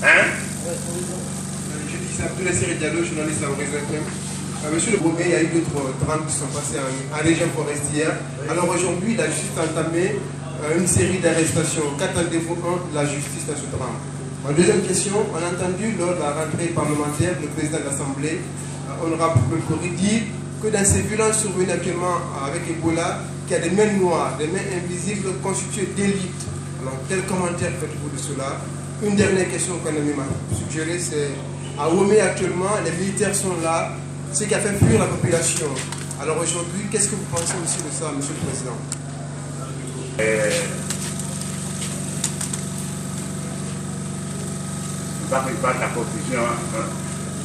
Hein? Je dis ça, tous les séries de dialogue, journalistes à Horizon FM. Monsieur le Premier, il y a eu d'autres drames qui sont passés en région forestière. Alors aujourd'hui, la justice a entamé une série d'arrestations. Qu'attendez-vous de la justice dans ce drame? Ma deuxième question, on a entendu lors de la rentrée parlementaire le président de l'Assemblée, honorable Kouri, dire que dans ces violences survenues actuellement avec Ebola, qu'il y a des mains noires, des mains invisibles constituées d'élites. Alors quel commentaire faites-vous de cela? Une dernière question qu'on a m'a suggérée, c'est à Womé actuellement, les militaires sont là, ce qui a fait fuir la population. Alors aujourd'hui, qu'est-ce que vous pensez aussi de ça, Monsieur le Président? Je ne vais pas faire la conclusion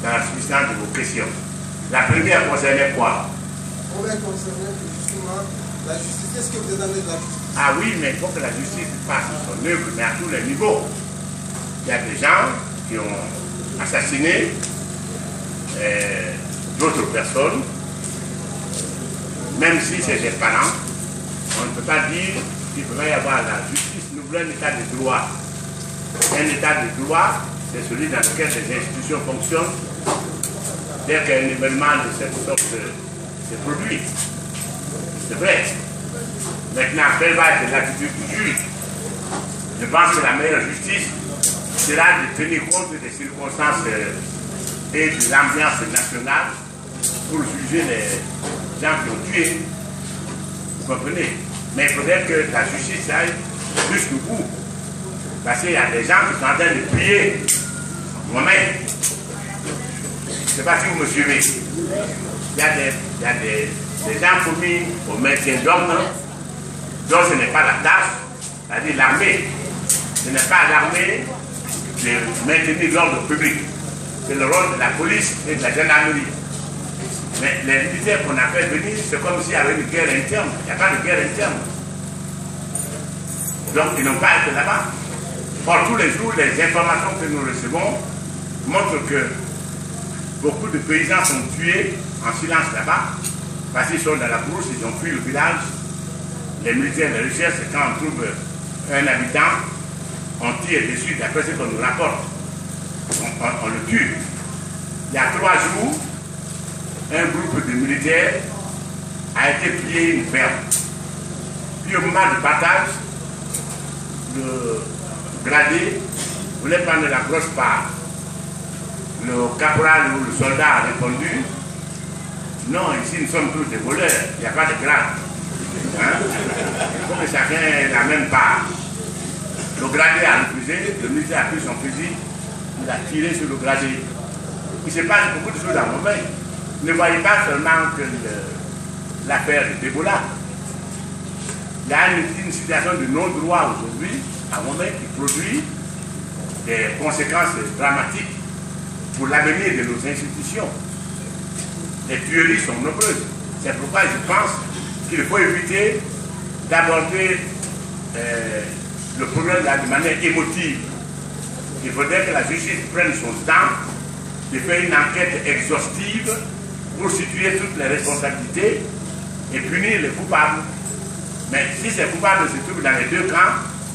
dans la substance de vos questions. La première concernait quoi? On va concerner justement la justice. Qu'est-ce que vous attendez de la justice? Ah oui, mais il faut que la justice fasse son œuvre, mais à tous les niveaux. Il y a des gens qui ont assassiné d'autres personnes, même si c'est des parents. On ne peut pas dire qu'il devrait y avoir la justice. Nous voulons un état de droit. Un état de droit, c'est celui dans lequel les institutions fonctionnent dès qu'un événement de cette sorte se produit. C'est vrai. Maintenant, quelle va être l'attitude du juge? Je pense que la meilleure justice sera de tenir compte des circonstances et de l'ambiance nationale pour juger les gens qui ont tué. Vous comprenez? Mais il faudrait que la justice aille jusqu'au bout. Parce qu'il y a des gens qui sont en train de prier. Moi-même, je ne sais pas si vous me suivez. Il y a des gens commis au maintien d'ordre, dont ce n'est pas la tâche, c'est-à-dire l'armée. Ce n'est pas à l'armée de maintenir l'ordre public. C'est le rôle de la police et de la gendarmerie. Mais les militaires qu'on a fait venir, c'est comme s'il y avait une guerre interne. Il n'y a pas de guerre interne. Donc ils n'ont pas été là-bas. Or, tous les jours, les informations que nous recevons montrent que beaucoup de paysans sont tués en silence là-bas, parce qu'ils sont dans la brousse, ils ont fui le village. Les militaires les recherchent, et quand on trouve un habitant, on tire dessus, d'après ce qu'on nous rapporte. On le tue. Il y a 3 jours, un groupe de militaires a été piller une ferme. Puis au moment du partage, le gradé voulait prendre la grosse part. Le caporal ou le soldat a répondu: non, ici nous sommes tous des voleurs, il n'y a pas de grade. Hein? Il faut que chacun ait la même part. Le gradé a refusé, le militaire a pris son fusil, il a tiré sur le gradé. Il se passe beaucoup de choses à Womé. Ne voyez pas seulement que l'affaire de Ebola. Il y a une situation de non-droit aujourd'hui à Womé qui produit des conséquences dramatiques pour l'avenir de nos institutions. Les tueries sont nombreuses. C'est pourquoi je pense qu'il faut éviter d'aborder le problème de manière émotive. Il faudrait que la justice prenne son temps de faire une enquête exhaustive pour situer toutes les responsabilités et punir les coupables. Mais si ces coupables se trouvent dans les deux camps,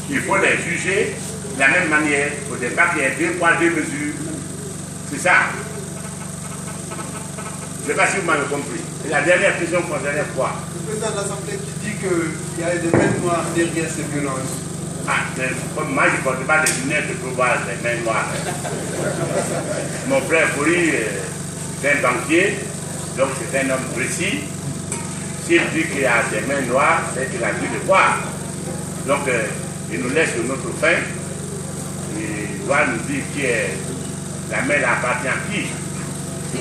il faut les juger de la même manière. Il ne faudrait pas qu'il y ait 2 poids, 2 mesures. C'est ça. Je ne sais pas si vous m'avez compris. Et la dernière question concernait quoi? Le président de l'Assemblée qui dit qu'il y a des mains noires derrière ces violences. Ah, comme moi, je ne porte pas des lunettes pour voir les mains noires. Mon frère Kouri est un banquier, donc c'est un homme précis. S'il dit qu'il y a des mains noires, c'est qu'il a dû le voir. Donc, il nous laisse sur notre fin. Il doit nous dire qui est la main appartient à qui,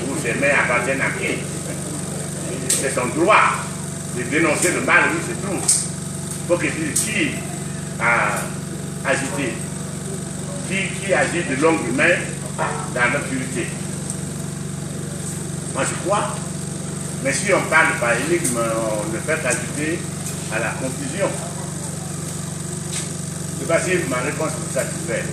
ou ces mains appartiennent à qui. C'est son droit de dénoncer le mal, oui, c'est tout. Il faut qu'il dise qui a agité, qui agit de longue main dans notre unité. Moi je crois, mais si on parle par énigme, on ne fait qu'ajouter à la confusion. Je ne sais pas si ma réponse vous satisfait.